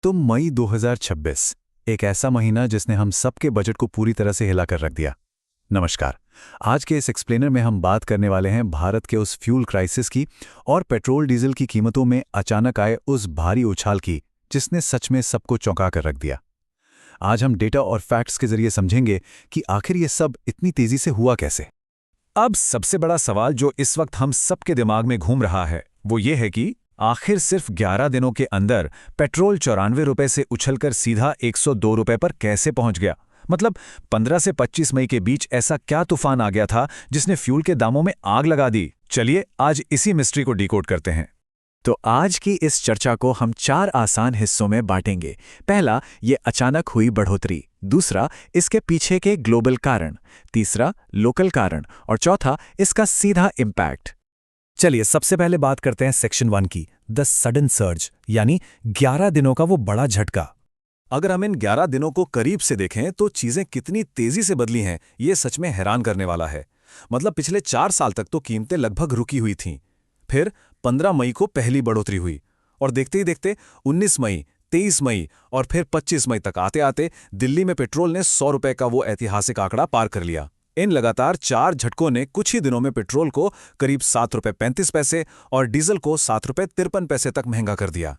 तो मई 2026, एक ऐसा महीना जिसने हम सबके बजट को पूरी तरह से हिला कर रख दिया। नमस्कार। आज के इस एक्सप्लेनर में हम बात करने वाले हैं भारत के उस फ्यूल क्राइसिस की और पेट्रोल डीजल की कीमतों में अचानक आए उस भारी उछाल की जिसने सच में सबको चौंका कर रख दिया। आज हम डेटा और फैक्ट्स के जरिए समझेंगे कि आखिर ये सब इतनी तेजी से हुआ कैसे। अब सबसे बड़ा सवाल जो इस वक्त हम सबके दिमाग में घूम रहा है वो ये है कि आखिर सिर्फ 11 दिनों के अंदर पेट्रोल 94 रुपए से उछलकर सीधा 102 रुपए पर कैसे पहुंच गया। मतलब 15 से 25 मई के बीच ऐसा क्या तूफान आ गया था जिसने फ्यूल के दामों में आग लगा दी। चलिए आज इसी मिस्ट्री को डिकोड करते हैं। तो आज की इस चर्चा को हम 4 आसान हिस्सों में बांटेंगे। पहला, ये अचानक हुई बढ़ोतरी। दूसरा, इसके पीछे के ग्लोबल कारण। तीसरा, लोकल कारण। और चौथा, इसका सीधा इम्पैक्ट। चलिए सबसे पहले बात करते हैं सेक्शन 1 की, द सडन सर्ज, यानी 11 दिनों का वो बड़ा झटका। अगर हम इन 11 दिनों को करीब से देखें तो चीजें कितनी तेजी से बदली हैं ये सच में हैरान करने वाला है। मतलब पिछले 4 साल तक तो कीमतें लगभग रुकी हुई थीं। फिर 15 मई को पहली बढ़ोतरी हुई और देखते ही देखते 19 मई, 23 मई और फिर 25 मई तक आते आते दिल्ली में पेट्रोल ने 100 रुपए का वो ऐतिहासिक आंकड़ा पार कर लिया। इन लगातार 4 झटकों ने कुछ ही दिनों में पेट्रोल को करीब 7 रुपए 35 पैसे और डीजल को 7 रुपए 53 पैसे तक महंगा कर दिया।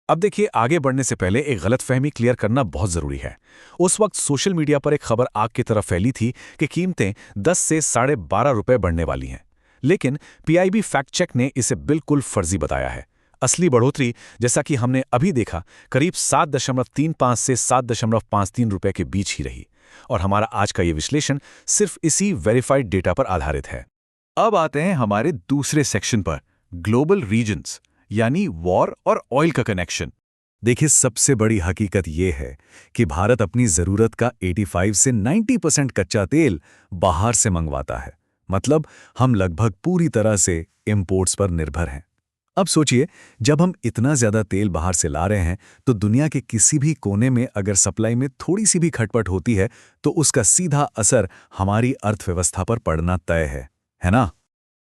अब देखिए, आगे बढ़ने से पहले एक गलतफहमी क्लियर करना बहुत जरूरी है। उस वक्त सोशल मीडिया पर एक खबर आग की तरफ फैली थी कि कीमतें 10 से 12.5 रुपए बढ़ने वाली हैं। लेकिन पीआईबी फैक्ट चेक ने इसे बिल्कुल फर्जी बताया है। असली बढ़ोतरी, जैसा कि हमने अभी देखा, करीब 7.35 से 7.53 रुपए के बीच ही रही। और हमारा आज का ये विश्लेषण सिर्फ इसी वेरीफाइड डेटा पर आधारित है। अब आते हैं हमारे दूसरे सेक्शन पर, ग्लोबल रीजन्स, यानी वॉर और ऑयल का कनेक्शन। देखिए, सबसे बड़ी हकीकत यह है कि भारत अपनी जरूरत का 85 से 90% कच्चा तेल बाहर से मंगवाता है। मतलब हम लगभग पूरी तरह से इंपोर्ट्स पर निर्भर हैं। अब सोचिए, जब हम इतना ज्यादा तेल बाहर से ला रहे हैं तो दुनिया के किसी भी कोने में अगर सप्लाई में थोड़ी सी भी खटपट होती है तो उसका सीधा असर हमारी अर्थव्यवस्था पर पड़ना तय है ना?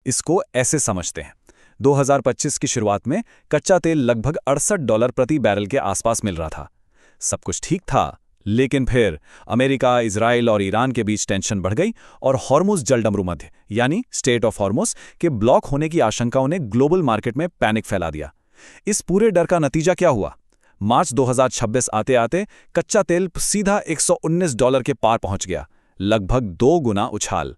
इसको ऐसे समझते हैं, 2025 की शुरुआत में कच्चा तेल लगभग $68 प्रति बैरल के आसपास मिल रहा था। सब कुछ ठीक था, लेकिन फिर अमेरिका, इजराइल और ईरान के बीच टेंशन बढ़ गई और हॉर्मुज जलडमरू मध्य, यानी स्टेट ऑफ हॉर्मुज के ब्लॉक होने की आशंकाओं ने ग्लोबल मार्केट में पैनिक फैला दिया। इस पूरे डर का नतीजा क्या हुआ? मार्च 2026 आते आते कच्चा तेल सीधा $119 के पार पहुंच गया, लगभग 2 गुना उछाल।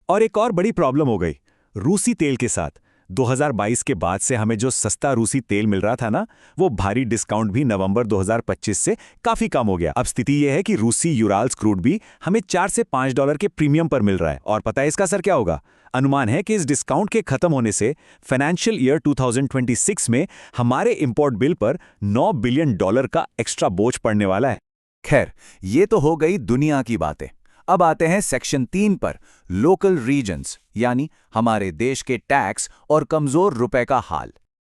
और एक और बड़ी प्रॉब्लम हो गई रूसी तेल के साथ। 2022 के बाद से हमें जो सस्ता रूसी तेल मिल रहा था ना, वो भारी डिस्काउंट भी नवंबर 2025 से काफी कम हो गया। अब स्थिति यह है कि रूसी यूराल्स क्रूड भी हमें $4 से $5 के प्रीमियम पर मिल रहा है। और पता है इसका असर क्या होगा? अनुमान है कि इस डिस्काउंट के खत्म होने से फाइनेंशियल ईयर 2026 में हमारे इंपोर्ट बिल पर $9 बिलियन का एक्स्ट्रा बोझ पड़ने वाला है। खैर, ये तो हो गई दुनिया की बातें। अब आते हैं सेक्शन 3 पर, लोकल रीजन्स, यानी हमारे देश के टैक्स और कमजोर रुपए का हाल।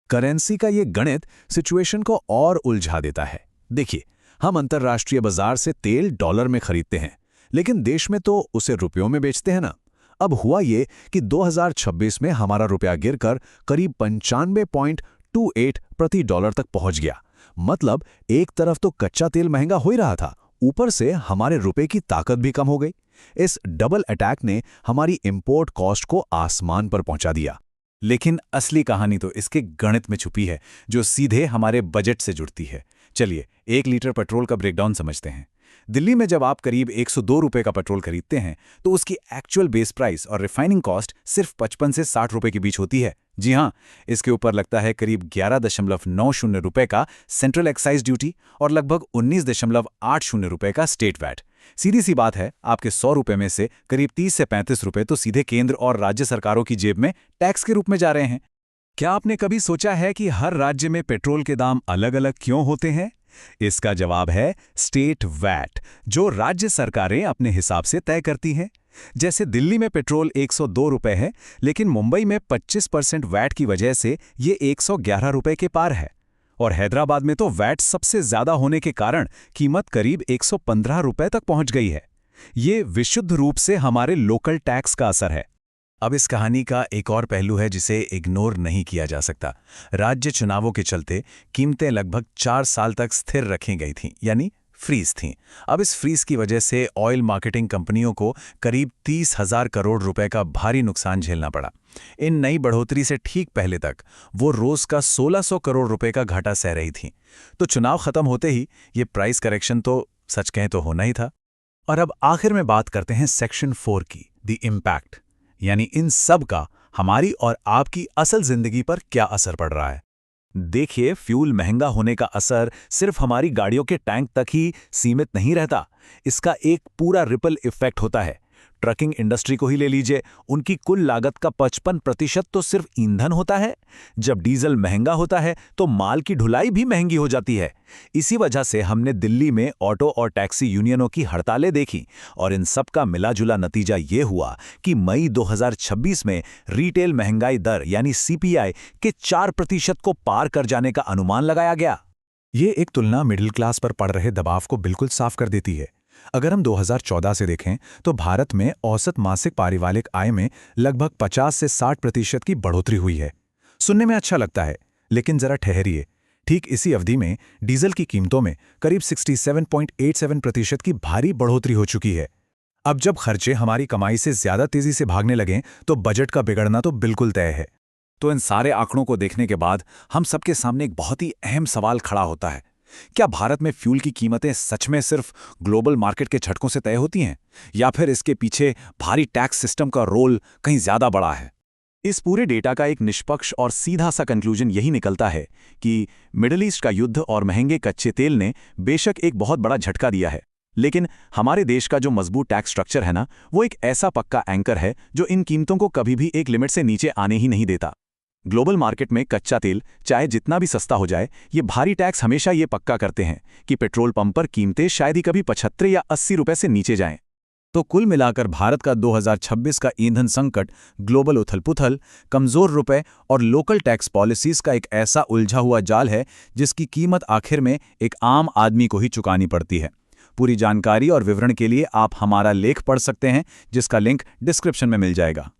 करेंसी का ये गणित सिचुएशन को और उलझा देता है। देखिए, हम अंतर्राष्ट्रीय बाजार से तेल डॉलर में खरीदते हैं, लेकिन देश में तो उसे रुपयों में बेचते हैं ना। अब हुआ ये कि 2026 में हमारा रुपया गिरकर करीब 95.28 प्रति डॉलर तक पहुंच गया। मतलब एक तरफ तो कच्चा तेल महंगा हो ही रहा था, ऊपर से हमारे रुपए की ताकत भी कम हो गई। इस डबल अटैक ने हमारी इंपोर्ट कॉस्ट को आसमान पर पहुंचा दिया। लेकिन असली कहानी तो इसके गणित में छुपी है, जो सीधे हमारे बजट से जुड़ती है। चलिए 1 लीटर पेट्रोल का ब्रेकडाउन समझते हैं। दिल्ली में जब आप करीब 102 रुपए का पेट्रोल खरीदते हैं तो उसकी एक्चुअल बेस प्राइस और रिफाइनिंग कॉस्ट सिर्फ 55 से 60 रुपए के बीच होती है। जी हाँ, इसके ऊपर लगता है करीब 11.90 रुपए का सेंट्रल एक्साइज ड्यूटी और लगभग 19.80 रुपए का स्टेट वैट। सीधी सी बात है, आपके 100 रुपए में से करीब 30 से 35 रुपए तो सीधे केंद्र और राज्य सरकारों की जेब में टैक्स के रूप में जा रहे हैं। क्या आपने कभी सोचा है कि हर राज्य में पेट्रोल के दाम अलग अलग क्यों होते हैं? इसका जवाब है स्टेट वैट, जो राज्य सरकारें अपने हिसाब से तय करती हैं। जैसे दिल्ली में पेट्रोल 102 रुपए है, लेकिन मुंबई में 25% वैट की वजह से ये 111 रुपए के पार है। और हैदराबाद में तो वैट सबसे ज्यादा होने के कारण कीमत करीब 115 रुपए तक पहुंच गई है। ये विशुद्ध रूप से हमारे लोकल टैक्स का असर है। अब इस कहानी का एक और पहलू है जिसे इग्नोर नहीं किया जा सकता। राज्य चुनावों के चलते कीमतें लगभग 4 साल तक स्थिर रखी गई थीं, यानी फ्रीज थीं। अब इस फ्रीज की वजह से ऑयल मार्केटिंग कंपनियों को करीब 30,000 करोड़ रुपए का भारी नुकसान झेलना पड़ा। इन नई बढ़ोतरी से ठीक पहले तक वो रोज का 1600 करोड़ रुपए का घाटा सह रही थीं। तो चुनाव खत्म होते ही ये प्राइस करेक्शन तो सच कहें तो होना ही था। और अब आखिर में बात करते हैं सेक्शन 4 की, द इम्पैक्ट, यानी इन सब का हमारी और आपकी असल जिंदगी पर क्या असर पड़ रहा है। देखिए, फ्यूल महंगा होने का असर सिर्फ हमारी गाड़ियों के टैंक तक ही सीमित नहीं रहता। इसका एक पूरा रिपल इफेक्ट होता है। ट्रकिंग इंडस्ट्री को ही ले लीजिए, उनकी कुल लागत का 55% तो सिर्फ ईंधन होता है। जब डीजल महंगा होता है तो माल की ढुलाई भी महंगी हो जाती है। इसी वजह से हमने दिल्ली में ऑटो और टैक्सी यूनियनों की हड़तालें देखी, और इन सब का मिला-जुला नतीजा ये हुआ कि मई 2026 में रिटेल महंगाई दर यानी सीपीआई के 4% को पार कर जाने का अनुमान लगाया गया। ये एक तुलना मिडिल क्लास पर पड़ रहे दबाव को बिल्कुल साफ कर देती है। अगर हम 2014 से देखें तो भारत में औसत मासिक पारिवारिक आय में लगभग 50 से 60% की बढ़ोतरी हुई है। सुनने में अच्छा लगता है, लेकिन जरा ठहरिए। ठीक इसी अवधि में डीजल की कीमतों में करीब 67.87% की भारी बढ़ोतरी हो चुकी है। अब जब खर्चे हमारी कमाई से ज्यादा तेजी से भागने लगें तो बजट का बिगड़ना तो बिल्कुल तय है। तो इन सारे आंकड़ों को देखने के बाद हम सबके सामने एक बहुत ही अहम सवाल खड़ा होता है। क्या भारत में फ्यूल की कीमतें सच में सिर्फ ग्लोबल मार्केट के झटकों से तय होती हैं, या फिर इसके पीछे भारी टैक्स सिस्टम का रोल कहीं ज्यादा बड़ा है? इस पूरे डेटा का एक निष्पक्ष और सीधा सा कंक्लूजन यही निकलता है कि मिडिल ईस्ट का युद्ध और महंगे कच्चे तेल ने बेशक एक बहुत बड़ा झटका दिया है, लेकिन हमारे देश का जो मजबूत टैक्स स्ट्रक्चर है ना, वो एक ऐसा पक्का एंकर है जो इन कीमतों को कभी भी एक लिमिट से नीचे आने ही नहीं देता। ग्लोबल मार्केट में कच्चा तेल चाहे जितना भी सस्ता हो जाए, ये भारी टैक्स हमेशा ये पक्का करते हैं कि पेट्रोल पंप पर कीमतें शायद ही कभी 75 या 80 रुपए से नीचे जाएं। तो कुल मिलाकर भारत का 2026 का ईंधन संकट ग्लोबल उथल-पुथल, कमजोर रुपए और लोकल टैक्स पॉलिसीज का एक ऐसा उलझा हुआ जाल है जिसकी कीमत आखिर में एक आम आदमी को ही चुकानी पड़ती है। पूरी जानकारी और विवरण के लिए आप हमारा लेख पढ़ सकते हैं, जिसका लिंक डिस्क्रिप्शन में मिल जाएगा।